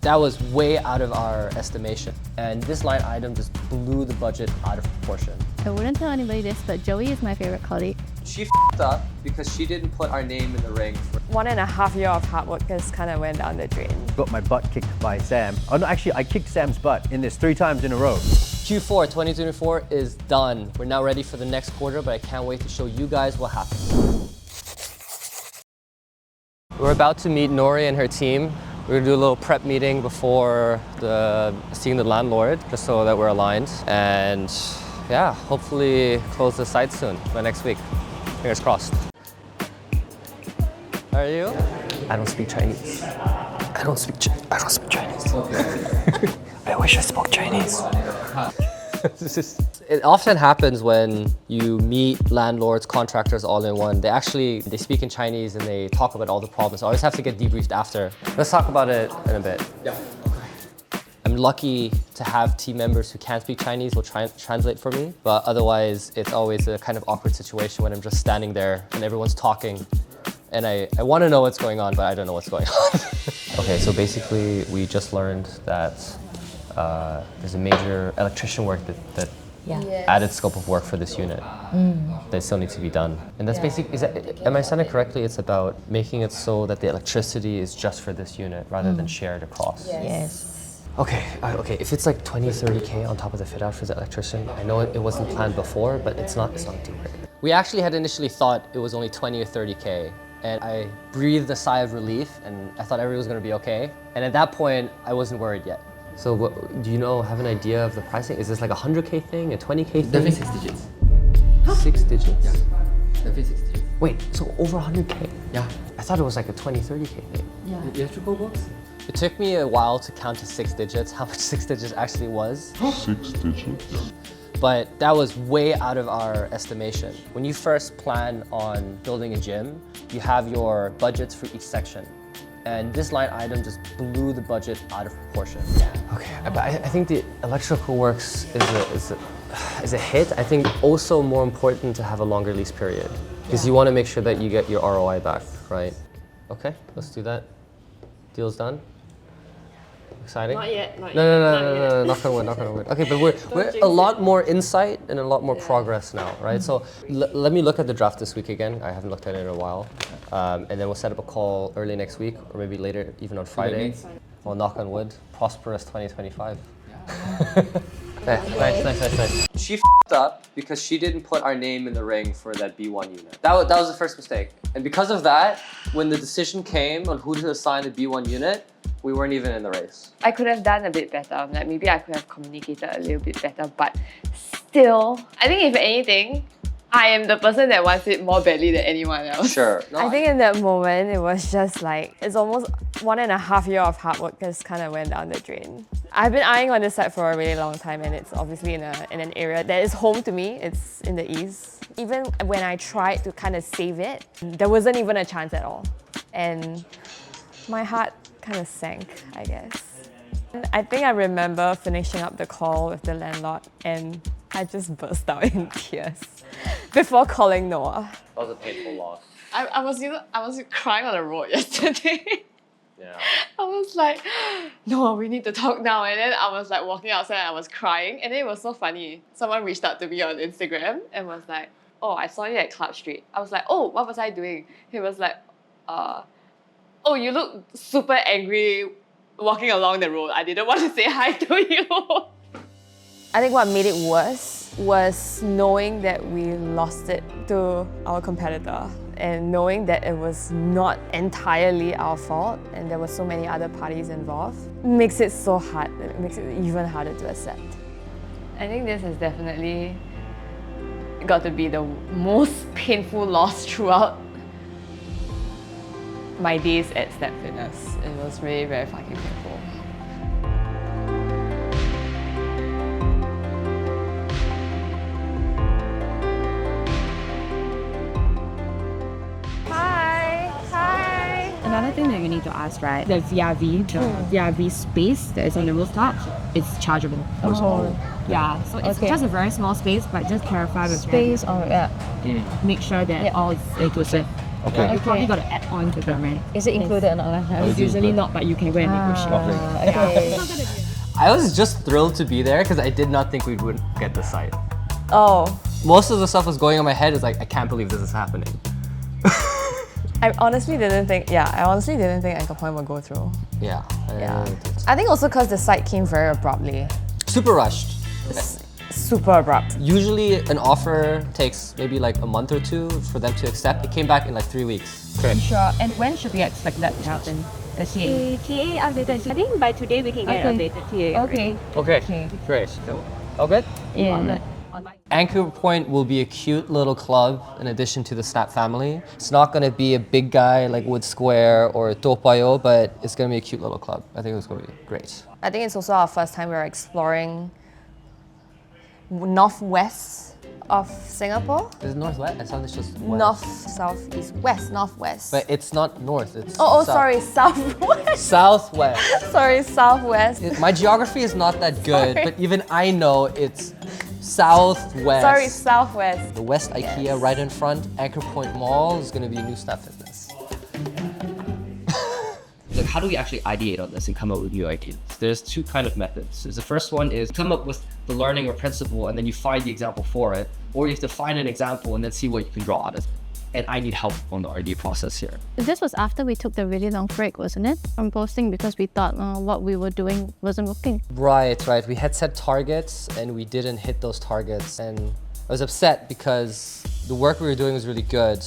that was way out of our estimation. And this line item just blew the budget out of proportion. I wouldn't tell anybody this, but Joey is my favorite colleague. She f***ed up because she didn't put our name in the ring. 1.5 years of hard work just kind of went down the drain. Got my butt kicked by Sam. Oh no, actually I kicked Sam's butt in this 3 times in a row. Q4 2024 is done. We're now ready for the next quarter, but I can't wait to show you guys what happened. We're about to meet Nori and her team. We're gonna do a little prep meeting before seeing the landlord, just so that we're aligned. And yeah, hopefully close the site soon, by next week. Fingers crossed. How are you? I don't speak Chinese. I don't speak Chinese. I wish I spoke Chinese. It often happens when you meet landlords, contractors all in one. They speak in Chinese and they talk about all the problems. I always have to get debriefed after. Let's talk about it in a bit. Yeah. I'm lucky to have team members who can't speak Chinese will translate for me, but otherwise it's always a kind of awkward situation when I'm just standing there and everyone's talking and I want to know what's going on, but I don't know what's going on. Okay, so basically we just learned that there's a major electrician work that added scope of work for this unit that still needs to be done. And that's basically, am I understanding correctly? It's about making it so that the electricity is just for this unit rather than shared across. Yes. Okay, if it's like 20, 30K on top of the fit out for the electrician, I know it wasn't planned before, but it's not a deal breaker. We actually had initially thought it was only 20 or 30K, and I breathed a sigh of relief, and I thought everything was gonna be okay. And at that point, I wasn't worried yet. So do you have an idea of the pricing? Is this like a 100K thing, a 20K thing? Definitely 6 digits. 6 digits? Yeah, definitely 6 digits. Wait, so over 100K? Yeah. I thought it was like a 20, 30K thing. Yeah. The electrical box? It took me a while to count to 6 digits, how much 6 digits actually was. 6 digits. But that was way out of our estimation. When you first plan on building a gym, you have your budgets for each section. And this line item just blew the budget out of proportion. Okay, but I think the electrical works is a hit. I think also more important to have a longer lease period because you want to make sure that you get your ROI back, right? Okay, let's do that. Deal's done. Exciting? Not yet, not yet. No, knock on wood. Okay, but we're a lot more insight and a lot more progress now, right? So let me look at the draft this week again. I haven't looked at it in a while. And then we'll set up a call early next week or maybe later, even on Friday. Well, knock on wood. Prosperous 2025. Nice. She f***ed up because she didn't put our name in the ring for that B1 unit. That was the first mistake. And because of that, when the decision came on who to assign the B1 unit, we weren't even in the race. I could have done a bit better. Like maybe I could have communicated a little bit better, but still, I think if anything, I am the person that wants it more badly than anyone else. Sure. I think in that moment, it was just like, it's almost 1.5 years of hard work just kind of went down the drain. I've been eyeing on this site for a really long time and it's obviously in an area that is home to me. It's in the east. Even when I tried to kind of save it, there wasn't even a chance at all. And my heart kind of sank, I guess. I think I remember finishing up the call with the landlord and I just burst out in tears before calling Noah. That was a painful loss. I was crying on the road yesterday. Yeah. I was like, no, we need to talk now. And then I was like walking outside and I was crying. And then it was so funny. Someone reached out to me on Instagram and was like, oh, I saw you at Club Street. I was like, oh, what was I doing? He was like, oh, you look super angry walking along the road. I didn't want to say hi to you. I think what made it worse was knowing that we lost it to our competitor and knowing that it was not entirely our fault and there were so many other parties involved makes it so hard. It makes it even harder to accept. I think this has definitely got to be the most painful loss throughout my days at Snap Fitness. It was really very fucking painful. Another thing that you need to ask, right? The VRV space that is on the rooftop, it's chargeable. Yeah, so it's just a very small space, but just clarify with them. Space, Make sure that all is inclusive. Okay. You probably got to add on to them, right? Is it included or not? It's usually not, but you can go and negotiate. Okay. I was just thrilled to be there because I did not think we would get the site. Oh, Most of the stuff was going on my head is like, I can't believe this is happening. I honestly didn't think Anchor Point would go through. Yeah. Yeah. I think also because the site came very abruptly. Super rushed. Super abrupt. Usually an offer takes maybe like a month or two for them to accept. It came back in like 3 weeks. Okay. Sure. And when should we expect that to happen? The TA. TA updated. I think by today we can get updated TA. Okay. Okay. Great. All good? Yeah. Anchor Point will be a cute little club in addition to the Snap family. It's not going to be a big guy like Wood Square or Toa Payoh, but it's going to be a cute little club. I think it's going to be great. I think it's also our first time we're exploring northwest of Singapore. Is it northwest? I thought it's just west. North, south, east, west, northwest. But it's not north, it's oh, south. sorry, southwest. Southwest. Sorry, southwest. My geography is not that good, Sorry. but even I know it's southwest. Sorry, southwest. The West IKEA right in front, Anchor Point Mall is going to be a new Snap Fitness. Like, how do we actually ideate on this and come up with new ideas? There's two kind of methods. So the first one is come up with the learning or principle and then you find the example for it, or you have to find an example and then see what you can draw out of it. And I need help on the idea process here. This was after we took the really long break, wasn't it? From posting because we thought what we were doing wasn't working. Right. We had set targets and we didn't hit those targets. And I was upset because the work we were doing was really good,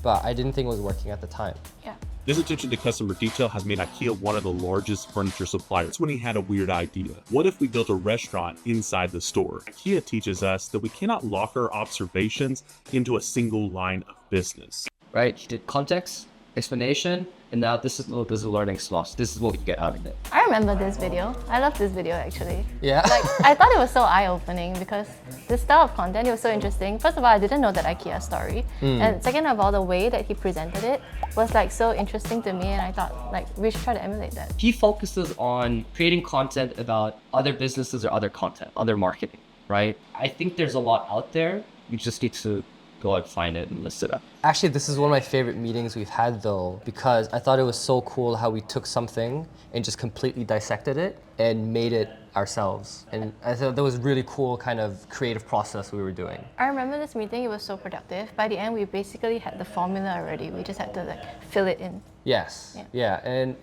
but I didn't think it was working at the time. Yeah. This attention to customer detail has made IKEA one of the largest furniture suppliers. When he had a weird idea. What if we built a restaurant inside the store? IKEA teaches us that we cannot lock our observations into a single line of business. Right? You did context, explanation, and now this is a learning slots. This is what you get out of it. I remember this video. I love this video actually. Yeah. Like, I thought it was so eye-opening because this style of content, it was so interesting. First of all, I didn't know that IKEA story. And second of all, the way that he presented it was like so interesting to me, and I thought like we should try to emulate that. He focuses on creating content about other businesses or other content, other marketing, right? I think there's a lot out there. You just need to go and find it and list it up. Actually, this is one of my favorite meetings we've had though, because I thought it was so cool how we took something and just completely dissected it and made it ourselves. And I thought that was really cool kind of creative process we were doing. I remember this meeting, it was so productive. By the end, we basically had the formula already. We just had to like fill it in. Yes, yeah. And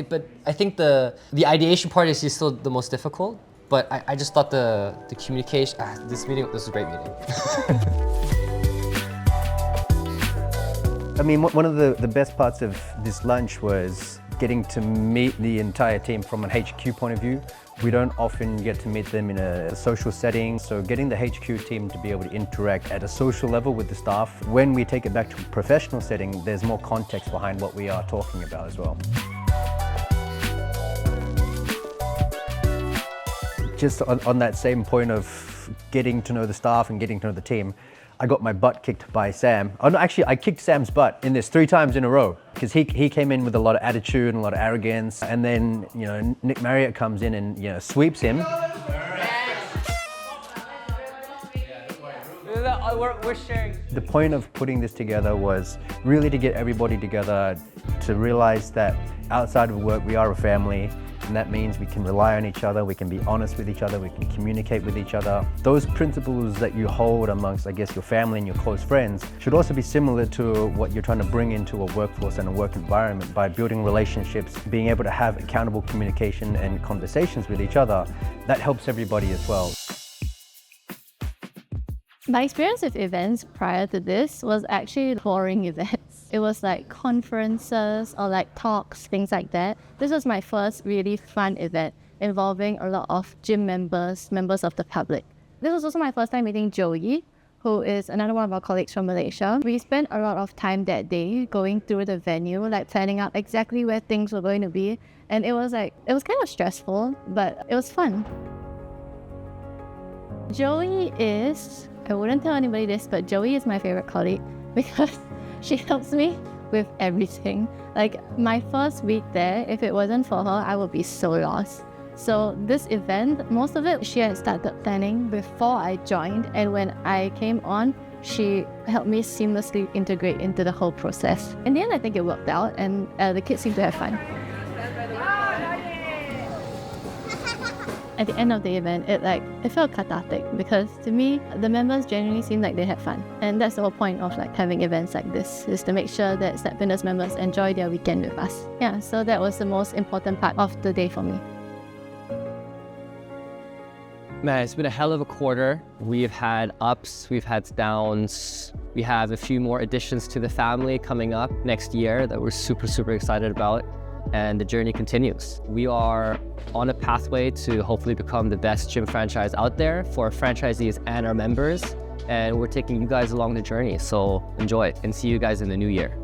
but I think the ideation part is still the most difficult, but I just thought the communication, this was a great meeting. I mean, one of the best parts of this lunch was getting to meet the entire team from an HQ point of view. We don't often get to meet them in a social setting, so getting the HQ team to be able to interact at a social level with the staff, when we take it back to a professional setting, there's more context behind what we are talking about as well. Just on that same point of getting to know the staff and getting to know the team, I got my butt kicked by Sam. Oh no, actually I kicked Sam's butt in this 3 times in a row because he came in with a lot of attitude and a lot of arrogance, and then Nick Marriott comes in and sweeps him. We're sharing. The point of putting this together was really to get everybody together to realize that outside of work we are a family. And that means we can rely on each other, we can be honest with each other, we can communicate with each other. Those principles that you hold amongst, I guess, your family and your close friends should also be similar to what you're trying to bring into a workforce and a work environment by building relationships, being able to have accountable communication and conversations with each other. That helps everybody as well. My experience with events prior to this was actually boring events. It was like conferences or like talks, things like that. This was my first really fun event involving a lot of gym members of the public. This was also my first time meeting Joey, who is another one of our colleagues from Malaysia. We spent a lot of time that day going through the venue, like planning out exactly where things were going to be. And it was kind of stressful, but it was fun. Joey is, I wouldn't tell anybody this, but Joey is my favorite colleague because she helps me with everything. Like my first week there, if it wasn't for her, I would be so lost. So this event, most of it she had started planning before I joined, and when I came on, She helped me seamlessly integrate into the whole process. In the end, I think it worked out, and the kids seemed to have fun. At the end of the event, it felt cathartic because to me, the members genuinely seemed like they had fun. And that's the whole point of having events like this, is to make sure that Snap Fitness members enjoy their weekend with us. Yeah, so that was the most important part of the day for me. Man, it's been a hell of a quarter. We've had ups, we've had downs. We have a few more additions to the family coming up next year that we're super, super excited about. And the journey continues. We are on a pathway to hopefully become the best gym franchise out there for franchisees and our members. And we're taking you guys along the journey. So enjoy and see you guys in the new year.